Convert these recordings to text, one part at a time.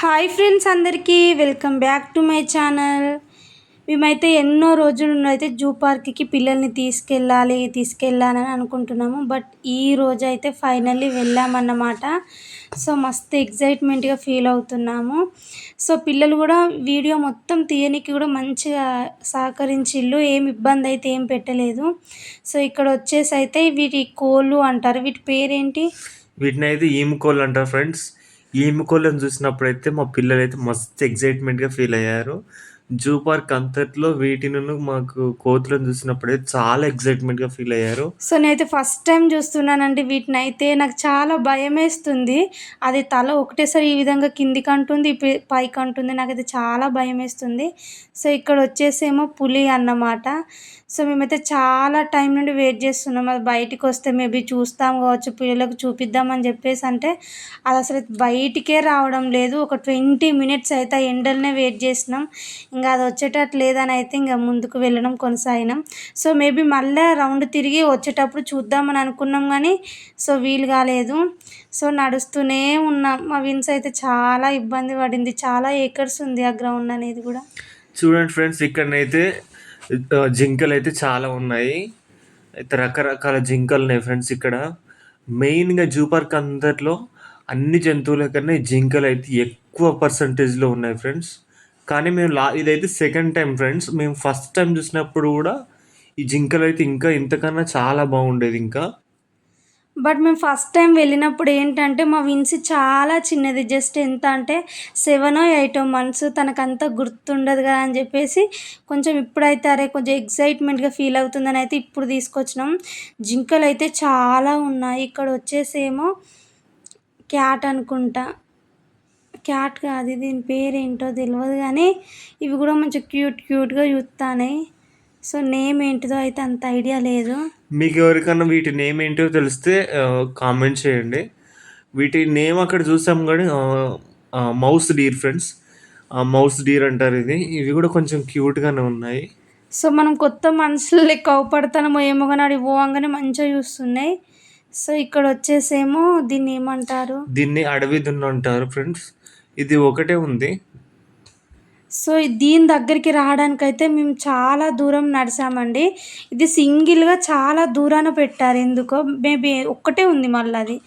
Hi friends, అందరికీ welcome back to my channel. మేమైతే ఎన్నో రోజులు అయితే జూ పార్క్కి పిల్లల్ని తీసుకెళ్ళాలని అనుకుంటున్నాము. బట్ ఈ రోజు అయితే ఫైనల్లీ వెళ్ళామన్నమాట. సో మస్తు ఎగ్జైట్మెంట్గా ఫీల్ అవుతున్నాము. సో పిల్లలు కూడా వీడియో మొత్తం తీయనికి కూడా మంచిగా సహకరించిళ్ళు, ఏం ఇబ్బంది అయితే ఏం పెట్టలేదు. సో ఇక్కడ వచ్చేసి అయితే వీటి కోళ్ళు అంటారు. వీటి పేరేంటి? వీటిని అయితే ఈముకోళ్ళు అంటారు ఫ్రెండ్స్. ఈముకోళ్ళని చూసినప్పుడైతే మా పిల్లలైతే మస్తు ఎగ్జైట్మెంట్గా ఫీల్ అయ్యారు. జూ పార్క్ అంతట్లో వీటిని మాకు కోతులను చూసినప్పుడైతే చాలా ఎగ్జైట్మెంట్గా ఫీల్ అయ్యారు. సో నేనైతే ఫస్ట్ టైం చూస్తున్నానండి వీటిని. అయితే నాకు చాలా భయమేస్తుంది. అది తల ఒకటేసారి ఈ విధంగా కిందికి అంటుంది, పైకి అంటుంది. నాకైతే చాలా భయమేస్తుంది. సో ఇక్కడ వచ్చేసేమో పులి అన్నమాట. సో మేమైతే చాలా టైం నుండి వెయిట్ చేస్తున్నాం. అది బయటికి వస్తే మేబీ చూస్తాం కావచ్చు, పిల్లలకు చూపిద్దామని చెప్పేసి. అంటే అది అసలు బయటికే రావడం లేదు. ఒక 20 మినిట్స్ అయితే ఆ ఎండలనే వెయిట్ చేసినాం. ఇంకా అది వచ్చేటట్టు లేదని అయితే ఇంకా ముందుకు వెళ్ళడం కొనసాగినాం. సో మేబీ మళ్ళీ రౌండ్ తిరిగి వచ్చేటప్పుడు చూద్దామని అనుకున్నాం, కానీ సో వీలు కాలేదు. సో నడుస్తూనే ఉన్నాం. మా విన్స్ అయితే చాలా ఇబ్బంది పడింది. చాలా ఏకర్స్ ఉంది ఆ గ్రౌండ్ అనేది కూడా. చూడండి ఫ్రెండ్స్, ఇక్కడనైతే జింకలు అయితే చాలా ఉన్నాయి. అయితే రకరకాల జింకలు ఉన్నాయి ఫ్రెండ్స్. ఇక్కడ మెయిన్గా జూ పార్క్ అందరిలో అన్ని జంతువుల కన్నా ఈ జింకలు అయితే ఎక్కువ పర్సంటేజ్లో ఉన్నాయి ఫ్రెండ్స్. కానీ మేము ఇదైతే సెకండ్ టైం ఫ్రెండ్స్. మేము ఫస్ట్ టైం చూసినప్పుడు కూడా ఈ జింకలు అయితే ఇంకా ఇంతకన్నా చాలా బాగుండేది ఇంకా. బట్ మేము ఫస్ట్ టైం వెళ్ళినప్పుడు ఏంటంటే మా విన్సీ చాలా చిన్నది. జస్ట్ ఎంత అంటే 7 or 8 months. తనకంతా గుర్తుండదు కదా అని చెప్పేసి కొంచెం ఇప్పుడైతే అరే కొంచెం ఎగ్జైట్మెంట్గా ఫీల్ అవుతుందని అయితే ఇప్పుడు తీసుకొచ్చినాం. జింకలు అయితే చాలా ఉన్నాయి. ఇక్కడ వచ్చేసేమో క్యాట్ అనుకుంటా. క్యాట్ కాదు, దీని పేరేంటో తెలియదు, కానీ ఇవి కూడా మంచిగా క్యూట్గా చూస్తాయి. సో నేమ్ ఏంటిదో అయితే అంత ఐడియా లేదు. మీకు ఎవరికన్నా వీటి నేమ్ ఏంటో తెలిస్తే కామెంట్ చేయండి. వీటి నేమ్ అక్కడ చూసాం కానీ mouse deer friends. Mouse deer అంటారు ఇవి కూడా కొంచెం క్యూట్గానే ఉన్నాయి. సో మనం కొత్త మనుషులు లెక్క అవపడతామో ఏమో, కానీ అవి పోవంగానే మంచిగా చూస్తున్నాయి. సో ఇక్కడ వచ్చేసేమో దీన్ని ఏమంటారు? దీన్ని అడవి దున్న అంటారు ఫ్రెండ్స్. ఇది ఒకటే ఉంది. సో దీని దగ్గరికి రావడానికైతే మేము చాలా దూరం నడిచామండి. ఇది సింగిల్గా చాలా దూరాన పెట్టారు ఎందుకో. మేబీ ఒక్కటే ఉంది మళ్ళీ అది.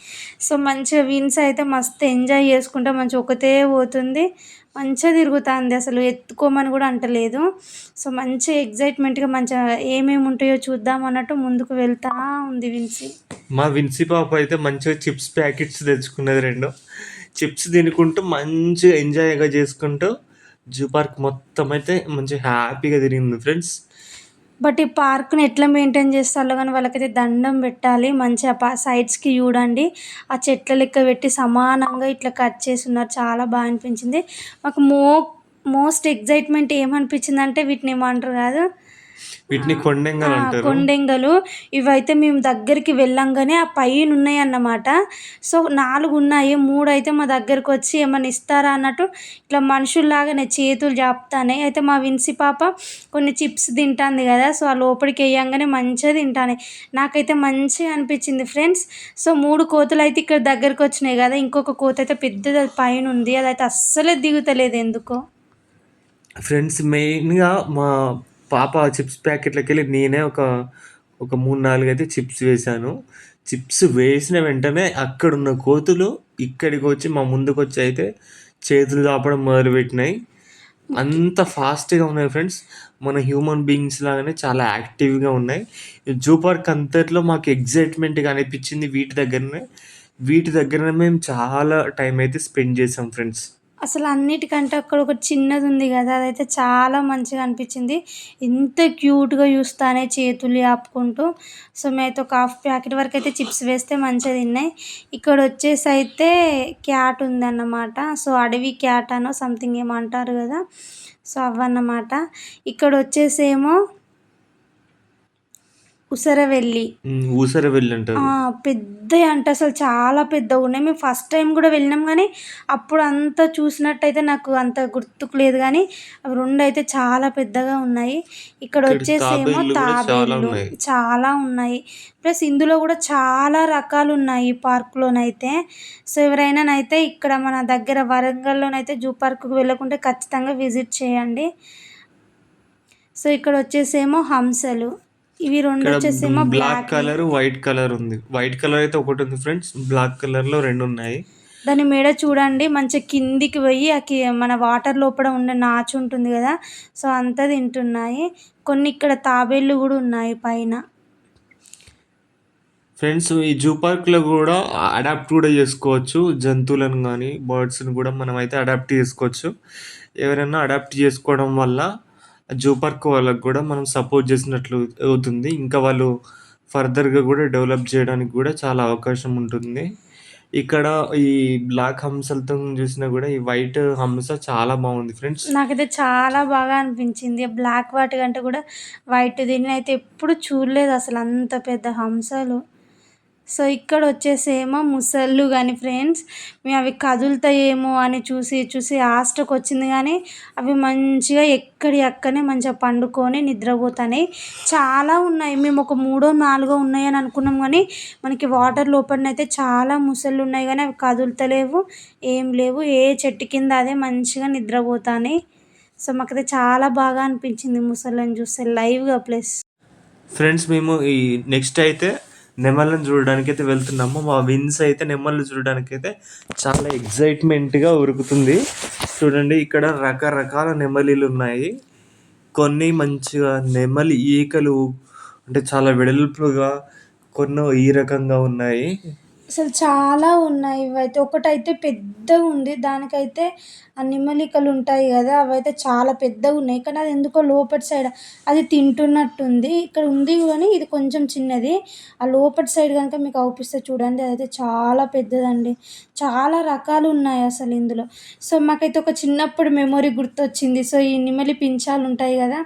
సో మంచిగా విన్స్ అయితే మస్తు ఎంజాయ్ చేసుకుంటే మంచిగా ఒకటే పోతుంది, మంచిగా తిరుగుతుంది. అసలు ఎత్తుకోమని కూడా అంటలేదు. సో మంచి ఎగ్జైట్మెంట్గా మంచిగా ఏమేమి ఉంటాయో చూద్దాం అన్నట్టు ముందుకు వెళ్తా ఉంది విన్సీ. మా విన్సీ పాప అయితే మంచిగా చిప్స్ ప్యాకెట్స్ తెచ్చుకున్నది 2. చిప్స్ తినుకుంటూ మంచిగా ఎంజాయ్గా చేసుకుంటూ జూ పార్క్ మొత్తం అయితే మంచిగా హ్యాపీగా తిరిగింది ఫ్రెండ్స్. బట్ ఈ పార్క్ని ఎట్లా మెయింటైన్ చేస్తారో కానీ వాళ్ళకైతే దండం పెట్టాలి. మంచిగా సైడ్స్కి చూడండి, ఆ చెట్ల లెక్క పెట్టి సమానంగా ఇట్లా కట్ చేసి ఉన్నారు. చాలా బాగా అనిపించింది మాకు. మోస్ట్ ఎగ్జైట్మెంట్ ఏమనిపించింది అంటే వీటిని ఏమంటారు కాదు, వీటిని కొండెంగలు అంటారు. కొండెంగలు. ఇవైతే మేము దగ్గరికి వెళ్ళంగానే ఆ పైన ఉన్నాయి అన్నమాట. సో 4 ఉన్నాయి, 3 అయితే మా దగ్గరకు వచ్చి ఏమన్నా ఇస్తారా అన్నట్టు ఇట్లా మనుషుల్లాగానే చేతులు జాపుతానే. అయితే మా విన్సీ పాప కొన్ని చిప్స్ తింటుంది కదా, సో ఆ లోపలికి వేయంగానే మంచిగా తింటానే. నాకైతే మంచిగా అనిపించింది ఫ్రెండ్స్. సో 3 కోతులు అయితే ఇక్కడ దగ్గరకు వచ్చినాయి కదా, ఇంకొక కోత అయితే పెద్దది పైన ఉంది. అదైతే అస్సలే దిగుతలేదు ఎందుకో ఫ్రెండ్స్. మెయిన్గా మా పాప చిప్స్ ప్యాకెట్లకి వెళ్ళి నేనే ఒక 3-4 అయితే చిప్స్ వేశాను. చిప్స్ వేసిన వెంటనే అక్కడున్న కోతులు ఇక్కడికి వచ్చి మా ముందుకు వచ్చి అయితే చేతులు చాపడం మొదలుపెట్టినాయి. అంత ఫాస్ట్గా ఉన్నాయి ఫ్రెండ్స్. మన హ్యూమన్ బీయింగ్స్ లాగానే చాలా యాక్టివ్గా ఉన్నాయి. జూ పార్క్ అంతట్లో మాకు ఎగ్జైట్మెంట్గా అనిపించింది వీటి దగ్గరనే మేము చాలా టైం అయితే స్పెండ్ చేసాం ఫ్రెండ్స్. అసలు అన్నిటికంటే అక్కడ ఒక చిన్నది ఉంది కదా, అదైతే చాలా మంచిగా అనిపించింది. ఎంత క్యూట్గా చూస్తానే చేతులు ఆపుకుంటూ. సో మేమైతే ఒక ½ ప్యాకెట్ వరకు అయితే చిప్స్ వేస్తే మంచిగా తిన్నాయి. ఇక్కడ వచ్చేసి అయితే క్యాట్ ఉందన్నమాట. సో అడవి క్యాట్ అనో సంథింగ్ ఏమంటారు కదా, సో అవన్నమాట. ఇక్కడ వచ్చేసేమో ఉసరవెల్లి. ఊసరవెల్లి ఆ! అంటారు. పెద్దయి అంట అసలు చాలా పెద్దగున్నాయి. మేము ఫస్ట్ టైమ్ గూడా వెళ్ళినాం గానీ, అప్పుడు అంత చూసినట్టయితే నాకు అంత గుర్తుకు లేదు గానీ, అవి 2 అయితే చాలా పెద్దగా ఉన్నాయి. ఇక్కడ ఇక్కడొచ్చేసేమో తాబేళ్లు గూడా చాలా తాబేళ్ళు ఉన్నాయి. చాలా ఉన్నాయి. ప్లస్ ఇందులో గూడా చాలా రకాలున్నాయి ఈ పార్క్‌లోనైతే. సో, ఎవరైనానైతే ఇక్కడ మన దగ్గర వరంగల్‌లోనైతే జూ పార్క్‌కి వెళ్ళకుంటే ఖచ్చితంగా విజిట్ చేయండి. సో, ఇక్కడొచ్చేసేమో హంసలు. ఇవి 2 ఇక్కడ వచ్చేసేమో బ్లాక్ బ్లాక్‌వి. కలర్, వైట్ కలర్ ఉంది. వైట్ కలర్ అయితే ఒకటుంది ఫ్రెండ్స్. బ్లాక్ కలర్‌లో 2 ఉన్నాయి. దాని మెడ చూడండి మంచిగా కిందికి పోయి మన వాటర్ లోపల ఉన్న నాచు ఉంటుంది గదా! సో, అంతా తింటున్నాయి. కొన్ని ఇక్కడ తాబేళ్ళు గూడా ఉన్నాయి పైన. ఫ్రెండ్స్ ఈ జూ పార్క్‌లో గూడా అడాప్ట్ గూడా జేసుకోవచ్చు. జంతువులను గానీ, బర్డ్స్‌ని గూడా మనమైతే అడాప్ట్ జేసుకోవచ్చు. ఎవరైనా అడాప్ట్ జేసుకోవడం వల్ల జూ పార్క్ వాళ్ళకి గూడా మనం సపోర్ట్ జేసినట్లు అవుతుంది. ఇంకా వాళ్ళు ఫర్దర్‌గా గూడా డెవలప్ జేయడానికి గూడా చాలా అవకాశం ఉంటుంది. ఇక్కడ ఈ బ్లాక్ హంసలతోని జూసినా గూడా ఈ వైట్ హంస చాలా బావుంది ఫ్రెండ్స్. నాకైతే చాలా బాగా అనిపించింది. బ్లాక్ వాటి కంటే కూడా వైట్‌ది నేనైతే ఎప్పుడు చూడలేదసలు అంత పెద్ద హంసలు. సో, ఇక్కడొచ్చేసేమో ముసళ్ళు గాని ఫ్రెండ్స్, మేము అవి కదులుతాయేమో అని చూసి, చూసి ఆస్టకొచ్చింది గానీ, అవి మంచిగా ఎక్కడియి అక్కడనే మంచిగా పండుకొని నిద్రపోతాన్నాయి. చాలా ఉన్నాయి. మేము ఒక మూడో, నాలుగో ఉన్నాయని అనుకున్నాం గానీ, మనకి వాటర్ లోపలనైతే చాలా ముసళ్ళున్నాయి గానీ, అవి కదులుతలేవు, ఏం లేవు. ఏ చెట్టు కింద అదే మంచిగా నిద్రపోతాన్నాయి. సో, మాకైతే చాలా బాగా అనిపించింది ముసళ్ళని చూస్తే లైవ్‌గా ప్లస్. ఫ్రెండ్స్ మేము ఈ నెక్స్ట్ అయితే నెమళ్ళని చూడడానికైతే వెళ్తున్నాము. మా విన్స్ అయితే నెమళ్ళు చూడడానికైతే చాలా ఎక్సైట్‌మెంట్‌గా ఉరుకుతుంది. చూడండి ఇక్కడ రకరకాల నెమలీలున్నాయి. కొన్ని మంచిగా నెమలి ఈకలు అంటే చాలా వెడల్పుగా, కొన్ని ఈ రకంగా ఉన్నాయి. అసలు చాలా ఉన్నాయి ఇవైతే. ఒకటైతే పెద్దగుంది. దానికైతే ఆ నెమలికలుంటాయి గదా! అవైతే చాలా పెద్దగున్నాయి. కానీ అది ఎందుకో లోపటి సైడ్ అది తింటున్నట్టుంది. ఇక్కడ ఉంది గానీ ఇది కొంచెం చిన్నది. ఆ లోపటి సైడ్ గనుక మీకు అవుపిస్తే చూడండి. అదైతే చాలా పెద్దదండి. చాలా రకాలున్నాయి అసలు ఇందులో. సో, మాకైతే ఒక చిన్నప్పుడు మెమొరీ గుర్తొచ్చింది. సో, ఈ నెమలి పించాలుంటాయి గదా!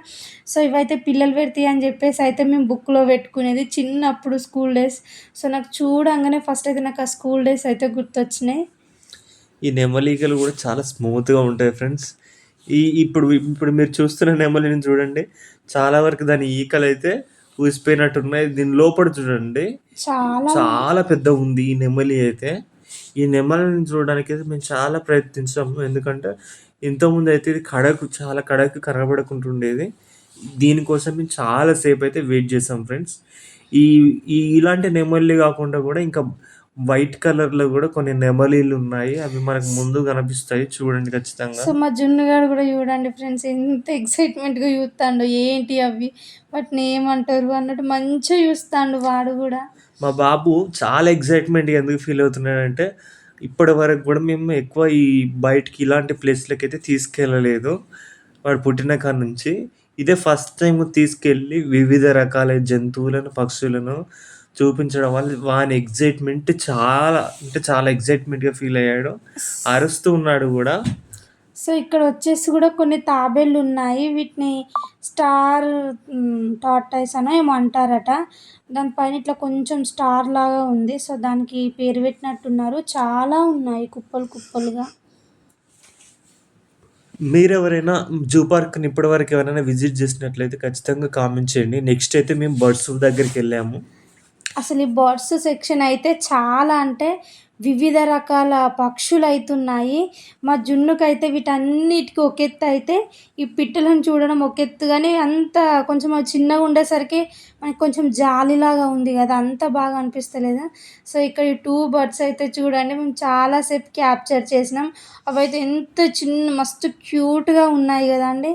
సో, ఇవైతే పిల్లలు పెడతాయి అని జెప్పేసి అయితే మేము బుక్‌లో పెట్టుకునేది చిన్నప్పుడు స్కూల్ డేస్. సో, నాకు చూడంగానే ఫస్ట్ అయితే నాకు ఆ స్కూల్ డేస్ అయితే గుర్తొచ్చినాయి. ఈ నెమలికలు కూడా చాలా స్మూత్‌గా ఉంటాయి ఫ్రెండ్స్. ఇప్పుడు ఇప్పుడు మీరు చూస్తున్న నెమలిని చూడండి. చాలా వరకు దాని ఈకలైతే ఊసిపోయినట్టున్నాయి. దీని లోపల చూడండి. చాలా చాలా పెద్దగుంది ఈ నెమలి అయితే. ఈ నెమలిని చూడడానికైతే మేము చాలా ప్రయత్నించాము. ఎందుకంటే ఇంతకుముందయితే ఇది చాలా కడకు కనబడకుంటుండేది. దీనికోసం మేము చాలా సేపయితే వెయిట్ చేసాం ఫ్రెండ్స్. ఈ ఇలాంటి నెమళ్ళు గాకుండా గూడా ఇంకా వైట్ కలర్‌లో గూడా కొన్ని నెమలీలున్నాయి. అవి మనకు ముందు కనిపిస్తాయి. చూడండి ఖచ్చితంగా. సో, మా జున్నుగాడు గూడా చూడండి ఫ్రెండ్స్ ఎంత ఎక్సైట్‌మెంట్‌గా చూత్తాండో. ఏంటి అవి? వాటిని ఏమంటారు అన్నట్టు మంచిగా చూస్తాండు వాడు గూడా. మా బాబు చాలా ఎక్సైట్‌మెంట్‌గా ఎందుకు ఫీల్ అవుతున్నాడంటే, ఇప్పటివరకు గూడా మేము ఎక్కువ ఈ బయటికి ఇలాంటి ప్లేస్‌లకైతే తీసుకెళ్ళలేదు. వాడు పుట్టిన కాడ నుంచి. ఇదే ఫస్ట్ టైమ్ తీసుకెళ్ళి వివిధ రకాల జంతువులను, పక్షులను చూపించడం వల్ల వాని ఎక్సైట్‌మెంట్ చాలా అంటే చాలా ఎక్సైట్‌మెంట్‌గా ఫీల్ అయ్యాడు. అరుస్తూ ఉన్నాడు గూడా. సో, ఇక్కడొచ్చేసి గూడా కొన్ని తాబేళ్లున్నాయి. వీటిని స్టార్ టార్టాయిస్ అనో ఏమో అంటారట. దాని పైన ఇట్లా కొంచెం స్టార్ లాగా ఉంది. సో, దానికి పేరు పెట్టినట్టున్నారు. చాలా ఉన్నాయి కుప్పలు కుప్పలుగా. మీరెవరైనా జూ పార్క్‌ని ఇప్పటివరకు ఎవరైనా విజిట్ చేసినట్లయితే ఖచ్చితంగా కామెంట్ చేయండి. నెక్స్ట్ అయితే మేము బర్డ్స్ దగ్గరికెళ్ళాము. అసలు ఈ బర్డ్స్ సెక్షన్ అయితే చాలా అంటే వివిధ రకాల పక్షులైతున్నాయి. మా జున్నుకైతే వీటన్నిటికి ఒక ఎత్తయితే, ఈ పిట్టలను చూడడం ఒక ఎత్తు గానీ, అంత కొంచెం అవి చిన్నగుండేసరికి మనకి కొంచెం జాలీలాగా ఉంది గదా! అంత బాగా అనిపిస్తలేదు. సో, ఇక్కడ ఈ 2 బర్డ్స్ అయితే చూడండి మేము చాలా సేపు క్యాప్చర్ చేసినాం. అవైతే ఎంత మస్తు క్యూట్‌గా ఉన్నాయి గదండీ!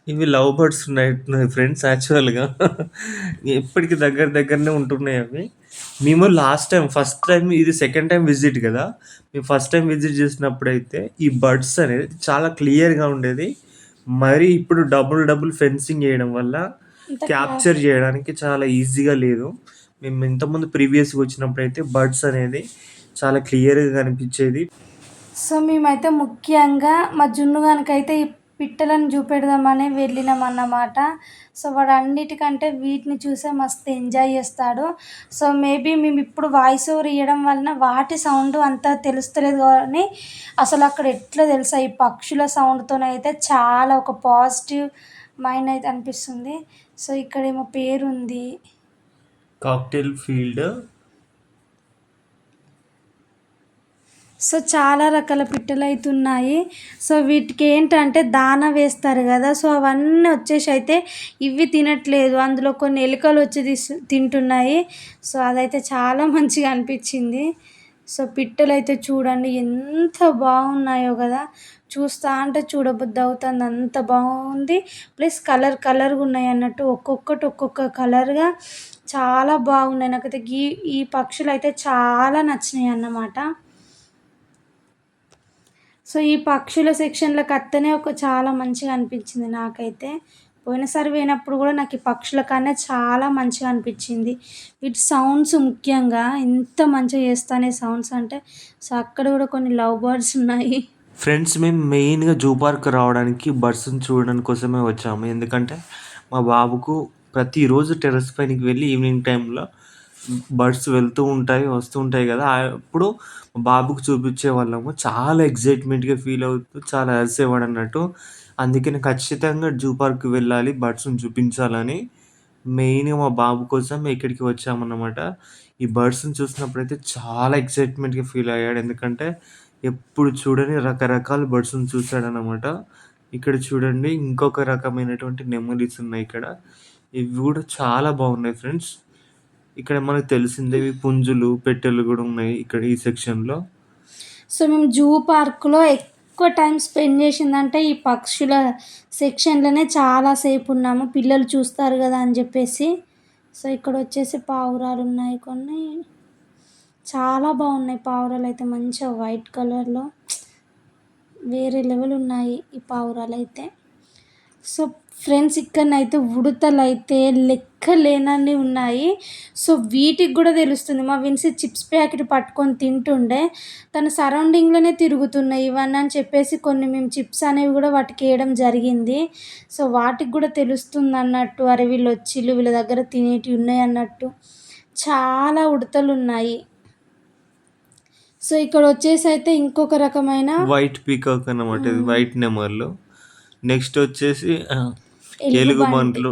ఇవి లవ్ బర్డ్స్ ఉన్నట్టున్నాయి ఫ్రెండ్స్ యాక్చువల్‌గా. ఎప్పటికి దగ్గరనే ఉంటున్నాయి అవి. మేము లాస్ట్ టైమ్ ఫస్ట్ టైమ్ ఇది సెకండ్ టైమ్ విజిట్ గదా! మేము ఫస్ట్ టైమ్ విజిట్ చేసినప్పుడైతే ఈ బర్డ్స్ అనేది చాలా క్లియర్‌గా ఉండేది. మరి ఇప్పుడు డబుల్ ఫెన్సింగ్ ఎయడం వల్ల అంత క్యాప్చర్ జేయడానికి చాలా ఈజీగా లేదు. మేము ఇంతకుముందు ప్రీవియస్‌గా వచ్చినప్పుడైతే బర్డ్స్ అనేది చాలా క్లియర్‌గా కనిపించేది. సో, మేమైతే ముఖ్యంగా మా జున్నుగానికైతే ఈ పిట్టలను చూపెడదామని వెళ్ళినామన్నమాట. సో వాడు అన్నిటికంటే వీటిని చూసే మస్తు ఎంజాయ్ చేస్తాడు. సో మేబీ మేము ఇప్పుడు వాయిస్ ఓవర్ ఇవ్వడం వలన వాటి సౌండ్ అంతా తెలుస్తలేదు కానీ అసలు అక్కడ ఎట్లా తెలుసా ఈ పక్షుల సౌండ్తోనైతే చాలా ఒక పాజిటివ్ మైండ్ అయితే అనిపిస్తుంది. సో ఇక్కడేమో పేరుంది. Cocktail field. సో చాలా రకాల పిట్టలు అయితే ఉన్నాయి. సో వీటికి ఏంటంటే దానా వేస్తారు కదా, సో అవన్నీ వచ్చేసి అయితే ఇవి తినట్లేదు, అందులో కొన్ని ఎలుకలు వచ్చి తింటున్నాయి. సో అదైతే చాలా మంచిగా అనిపించింది. సో పిట్టలు అయితే చూడండి ఎంత బాగున్నాయో కదా, చూస్తా అంటే చూడబుద్ధి అవుతుంది, అంత బాగుంది. ప్లస్ కలర్గా ఉన్నాయి అన్నట్టు, ఒక్కొక్కటి ఒక్కొక్క కలర్గా చాలా బాగున్నాయి. నాకైతే ఈ పక్షులు అయితే చాలా నచ్చినాయి అన్నమాట. సో ఈ పక్షుల సెక్షన్లోకి అత్తనే చాలా మంచిగా అనిపించింది నాకైతే. పోయినసారి పోయినప్పుడు కూడా నాకు ఈ పక్షుల కన్నా చాలా మంచిగా అనిపించింది. వీటి సౌండ్స్ ముఖ్యంగా ఎంత మంచిగా చేస్తానే సౌండ్స్ అంటే. సో అక్కడ కూడా కొన్ని లవ్ బర్డ్స్ ఉన్నాయి. ఫ్రెండ్స్ మేము మెయిన్గా జూ పార్క్ రావడానికి బర్డ్స్ని చూడడానికి కోసమే వచ్చాము. ఎందుకంటే మా బాబుకు ప్రతిరోజు టెర్రస్ పైనకి వెళ్ళి ఈవినింగ్ టైంలో బర్డ్స్ వెళ్తూ ఉంటాయి వస్తూ ఉంటాయి కదా, అప్పుడు మా బాబుకు చూపించే వాళ్ళము. చాలా ఎగ్జైట్మెంట్గా ఫీల్ అవుతూ చాలా అలసేవాడు అన్నట్టు. అందుకని ఖచ్చితంగా జూ పార్క్ వెళ్ళాలి, బర్డ్స్ని చూపించాలని మెయిన్గా మా బాబు కోసం ఇక్కడికి వచ్చామన్నమాట. ఈ బర్డ్స్ని చూసినప్పుడైతే చాలా ఎగ్జైట్మెంట్గా ఫీల్ అయ్యాడు. ఎందుకంటే ఎప్పుడు చూడని రకరకాల బర్డ్స్ని చూశాడనమాట. ఇక్కడ చూడండి ఇంకొక రకమైనటువంటి నెమలీస్ ఉన్నాయి ఇక్కడ. ఇవి కూడా చాలా బాగున్నాయి ఫ్రెండ్స్. ఇక్కడ మనకు తెలిసిందే పుంజులు, పెట్టెలు కూడా ఉన్నాయి ఇక్కడ ఈ సెక్షన్లో. సో మేము జూ పార్క్లో ఎక్కువ టైం స్పెండ్ చేసిందంటే ఈ పక్షుల సెక్షన్లోనే చాలాసేపు ఉన్నాము, పిల్లలు చూస్తారు కదా అని చెప్పేసి. సో ఇక్కడ వచ్చేసి పావురాలు ఉన్నాయి కొన్ని, చాలా బాగున్నాయి పావురాలు అయితే, మంచిగా వైట్ కలర్లో వేరే లెవెల్ ఉన్నాయి ఈ పావురాలు అయితే. సో ఫ్రెండ్స్ ఇక్కడనైతే ఉడతలు అయితే లెక్క లేనన్ని ఉన్నాయి. సో వీటికి కూడా తెలుస్తుంది, మా విన్సీ చిప్స్ ప్యాకెట్ పట్టుకొని తింటుండే తన సరౌండింగ్లోనే తిరుగుతున్నాయి ఇవన్నీ అని చెప్పేసి కొన్ని మేము చిప్స్ అనేవి కూడా వాటికి వేయడం జరిగింది. సో వాటికి కూడా తెలుస్తుంది అన్నట్టు, అరే వీళ్ళు వచ్చిళ్ళు వీళ్ళ దగ్గర తినేటివి ఉన్నాయి అన్నట్టు. చాలా ఉడతలు ఉన్నాయి. సో ఇక్కడ వచ్చేసి అయితే ఇంకొక రకమైన వైట్ పీకాక్ అన్నమాట, ఇది వైట్ నెమర్లు. నెక్స్ట్ వచ్చేసి ఎలుగుబంటి. ఎలుగుబంట్లు.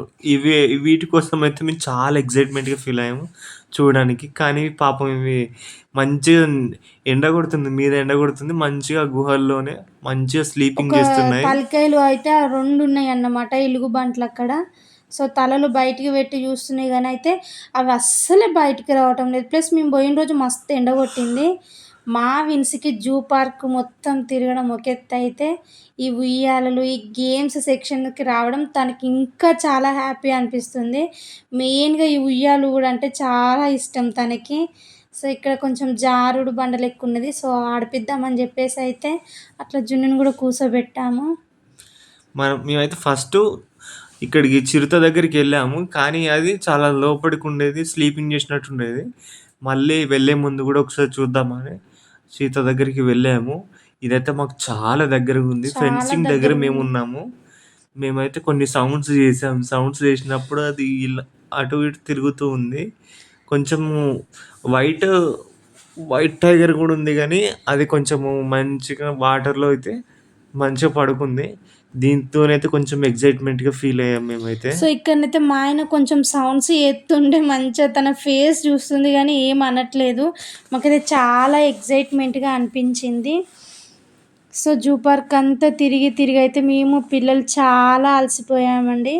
వీటి కోసం అయితే మేము చాలా ఎగ్జైట్మెంట్గా ఫీల్ అయ్యాము చూడడానికి. కానీ పాపం ఇవి మంచిగా ఎండ కొడుతుంది, మీద ఎండ కొడుతుంది, మంచిగా గుహల్లోనే మంచిగా స్లీపింగ్ చేస్తున్నాయి. తలకాయలు అయితే ఆ 2 ఉన్నాయి అన్నమాట ఎలుగుబంట్లు అక్కడ. సో తలలు బయటికి పెట్టి చూస్తున్నాయి కానీ అయితే అవి అస్సలే బయటికి రావటం లేదు. ప్లస్ మేము పోయిన రోజు మస్తు ఎండ కొట్టింది. మా విన్సీకి జూ పార్క్ మొత్తం తిరగడం ఒక ఎత్తు అయితే ఈ ఉయ్యాలలు ఈ గేమ్స్ సెక్షన్కి రావడం తనకి ఇంకా చాలా హ్యాపీ అనిపిస్తుంది. మెయిన్గా ఈ ఉయ్యాలు కూడా అంటే చాలా ఇష్టం తనకి. సో ఇక్కడ కొంచెం జారుడు బండలు ఎక్కువ ఉన్నది, సో ఆడిపిద్దామని చెప్పేసి అయితే అట్లా జున్నుని కూడా కూర్చోబెట్టాము. మేమైతే ఫస్ట్ ఇక్కడికి చిరుత దగ్గరికి వెళ్ళాము, కానీ అది చాలా లోపలికి ఉండేది, స్లీపింగ్ చేసినట్టు ఉండేది. మళ్ళీ వెళ్ళే ముందు కూడా ఒకసారి చూద్దామని సీత దగ్గరికి వెళ్ళాము. ఇదైతే మాకు చాలా దగ్గరగా ఉంది, ఫెన్సింగ్ దగ్గర మేము ఉన్నాము. మేమైతే కొన్ని సౌండ్స్ చేసాం, సౌండ్స్ చేసినప్పుడు అది ఇలా అటు ఇటు తిరుగుతూ ఉంది. కొంచెము వైట్ టైగర్ కూడా ఉంది, కానీ అది కొంచెము మంచిగా వాటర్లో అయితే మంచిగా పడుకుంది. దీంతోనైతే కొంచెం ఎగ్జైట్మెంట్గా ఫీల్ అయ్యాం మేమైతే. సో ఇక్కడనైతే మా ఆయన కొంచెం సౌండ్స్ ఎత్తుండే మంచిగా తన ఫేస్ చూస్తుంది కానీ ఏం అనట్లేదు. మాకైతే చాలా ఎగ్జైట్మెంట్గా అనిపించింది. సో జూ పార్క్ అంతా తిరిగి అయితే మేము పిల్లలు చాలా అలసిపోయామండి.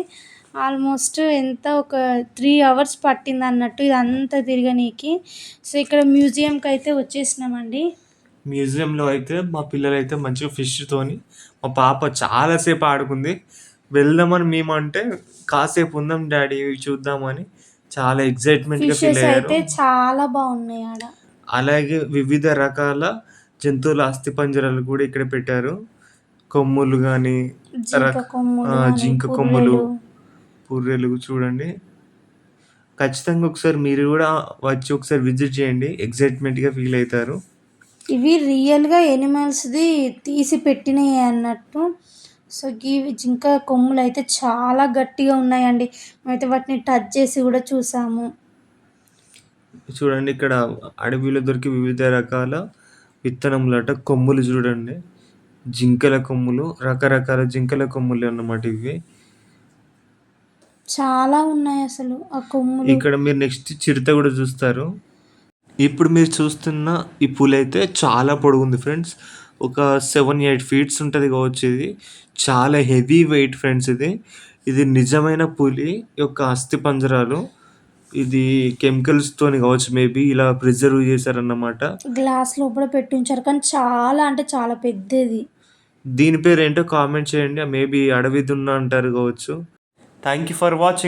ఆల్మోస్ట్ ఎంత ఒక 3 hours పట్టింది అన్నట్టు ఇదంతా తిరగనీకి. సో ఇక్కడ మ్యూజియంకి అయితే వచ్చేసినామండి. మ్యూజియంలో అయితే మా పిల్లలు అయితే మంచిగా ఫిష్తోని మా పాప చాలాసేపు ఆడుకుంది. వెళ్దామని మేము అంటే కాసేపు ఉందాం డాడీ ఇవి చూద్దామని చాలా ఎగ్జైట్మెంట్గా ఫీల్ ఫిషెస్ అయ్యారు. అయితే చాలా బాగున్నాయి ఆడ. అలాగే వివిధ రకాల జంతువుల అస్థిపంజరాలు కూడా ఇక్కడ పెట్టారు. కొమ్ములు కానీ, జింక కొమ్ములు, పుర్రెలు చూడండి. ఖచ్చితంగా ఒకసారి మీరు కూడా వచ్చి ఒకసారి విజిట్ చేయండి, ఎగ్జైట్మెంట్గా ఫీల్ అవుతారు. ఇవి రియల్గా ఎనిమల్స్ది తీసి పెట్టినవి అన్నట్టు. సో జింక కొమ్ములు అయితే చాలా గట్టిగా ఉన్నాయండి. మేమైతే వాటిని టచ్ చేసి కూడా చూసాము. చూడండి ఇక్కడ అడవిలో దొరికే వివిధ రకాల విత్తనములట. కొమ్ములు చూడండి. జింకల కొమ్ములు, రకరకాల జింకల కొమ్ములు అన్నమాట ఇవి. చాలా ఉన్నాయి అసలు ఆ కొమ్ములు. ఇక్కడ మీరు నెక్స్ట్ చిరుత కూడా చూస్తారు. ఇప్పుడు మీరు చూస్తున్న ఈ పులైతే చాలా పొడుగుంది ఫ్రెండ్స్. ఒక 7, 8 ఫీట్స్ ఉంటది కావచ్చు ఇది. చాలా హెవీ వెయిట్ ఫ్రెండ్స్ ఇది. ఇది నిజమైన పులి యొక్క అస్థిపంజరాలు. ఇది కెమికల్స్‌తోని కావచ్చు మేబీ ఇలా ప్రిజర్వ్ చేశారన్నమాట. గ్లాస్ లోపల పెట్టుంచారు. కానీ చాలా అంటే చాలా పెద్దది. దీని పేరేంటో కామెంట్ చేయండి. మేబీ అడవి దున్న అంటారు కావచ్చు. Thank you for watching.